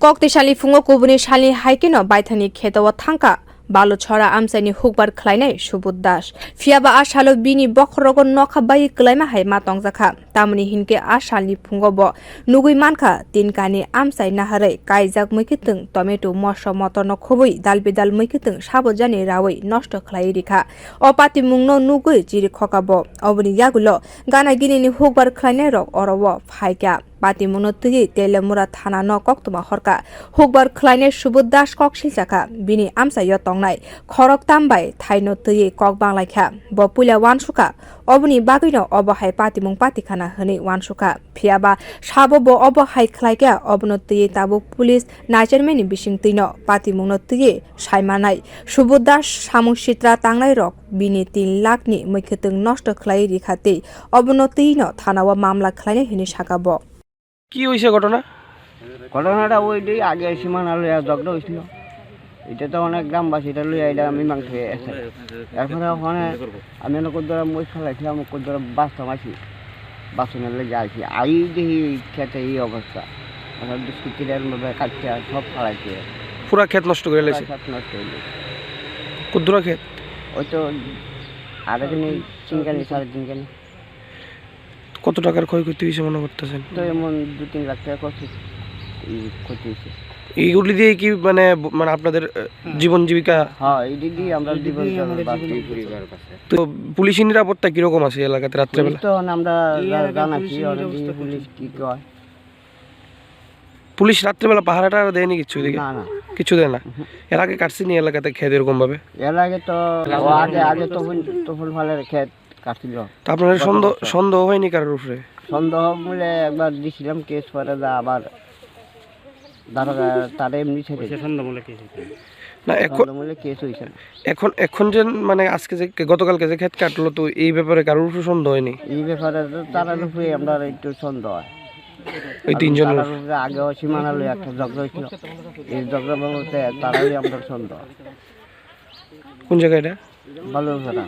Kokte shali fungo kubuni shali haikino baithani khetawa thangka balu chora amsaini hukbar khlainai subut das fiaba ashalo bini bokhrogo nokha bai klaima hai matong jakha tamni hinke ashali fungo bo nugui manka tinkani amsai naharai kaijak muikitung tomato moso motono khobui dalbidal muikitung sabojani rawai nosto khlai rikha opati mungno nugui jiri khokabo obuni yagulo gana ginini hukbar khlainai rok orowo phaikya Pati munotui telemura thana no koktuma horka hukbar khlainai subut das kok siljaka bini amsa yotongnai khorok tambai thaino tui kok banglaikha bo puila wansuka obuni bagino obahai patimung patikhana hni wansuka phiaba sabo bo obahai khlaika obnotui tabu police najermeni bising tino patimungno tui saimanai subut das samung sitra tangnai rok bini 3 lakh ni muikhtung nosto khlai rikhate obnotui no thanawa mamla khlainai hini sakabo কি হইছে ঘটনা ঘটনাটা ওই দুই আগে সীমানা লইয়া ঝগড়া হয়েছিল এটা তো অনেক গ্রামবাসী এটা লইয়া এটা মীমাংস হয়ে আছে এরপরে ওখানে আমি কোদ্দরা মই ফেলাইছিলাম কোদ্দরা বাঁচতাম আসি বাসনের লেগে আসি আই দেখি খেতে এই অবস্থা মানে দুষ্কৃতির মধ্যে কাটছে সব ফেলাইছে পুরা ক্ষেত নষ্ট করে লেছে নষ্ট হয়ে কুদ্দুরা ক্ষেত ওই তো আধা কিনি 3 কানি 3.5 কানি কত টাকার ক্ষয়ক্ষতি হয়েছে মনে করতেছেন তো এমন 2-3 লাখ টাকা ক্ষতি হয়েছে এইগুলি দিয়ে কি মানে মানে আপনাদের জীবন জীবিকা হ্যাঁ এই দিয়ে আমরা জীবন পরিবার কাছে তো পুলিশ নিরাপত্তা কি রকম আছে এলাকাতে রাত্রেবেলা তো আমরা জানাচ্ছি অলরেডি পুলিশ কি কয় পুলিশ রাত্রেবেলা পাহারাটা দেয়নি কিছু এদিকে না না কিছু দেয় না এর আগে কাটছিনি এলাকাতে খেত এরকম ভাবে এর আগে তো আগে তো ফুল ফালের ক্ষেত কাটছিল তো আপনাদের সন্দেহ হয়নি কারোর উপরে সন্দেহ বলে একবার দিছিলাম কেস করে আবার দাঁড়া তার এমনি ছেড়ে সন্দেহ বলে কেস না এখন বলে কেস হইছে এখন যে মানে আজকে যে গতকালকে যে ক্ষেত কাটলো তো এই ব্যাপারে কারোর উপরে সন্দেহ হয়নি এই ব্যাপারে তার উপরে আমরা একটু সন্দেহ হয় ওই তিনজনের আগে সীমানা লই একটা ঝগড়া হয়েছিল এই ঝগড়া বলতে তারাই আমরা সন্দেহ কোন জায়গাটা ভালো কথা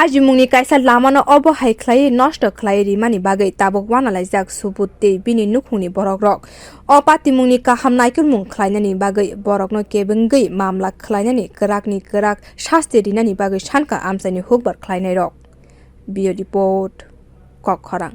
Aji mungni kaisa lamano obahai khlai nosto khlai rimani bagai tabok wanalai jak suputte bini nukhungni borok rok opati mungni kaham naikul mung khlainani bagai borokno kebengei mamla khlainani kerak shasti rinani bagai shanka amsani hukbar khlainai rok bio report kok khorang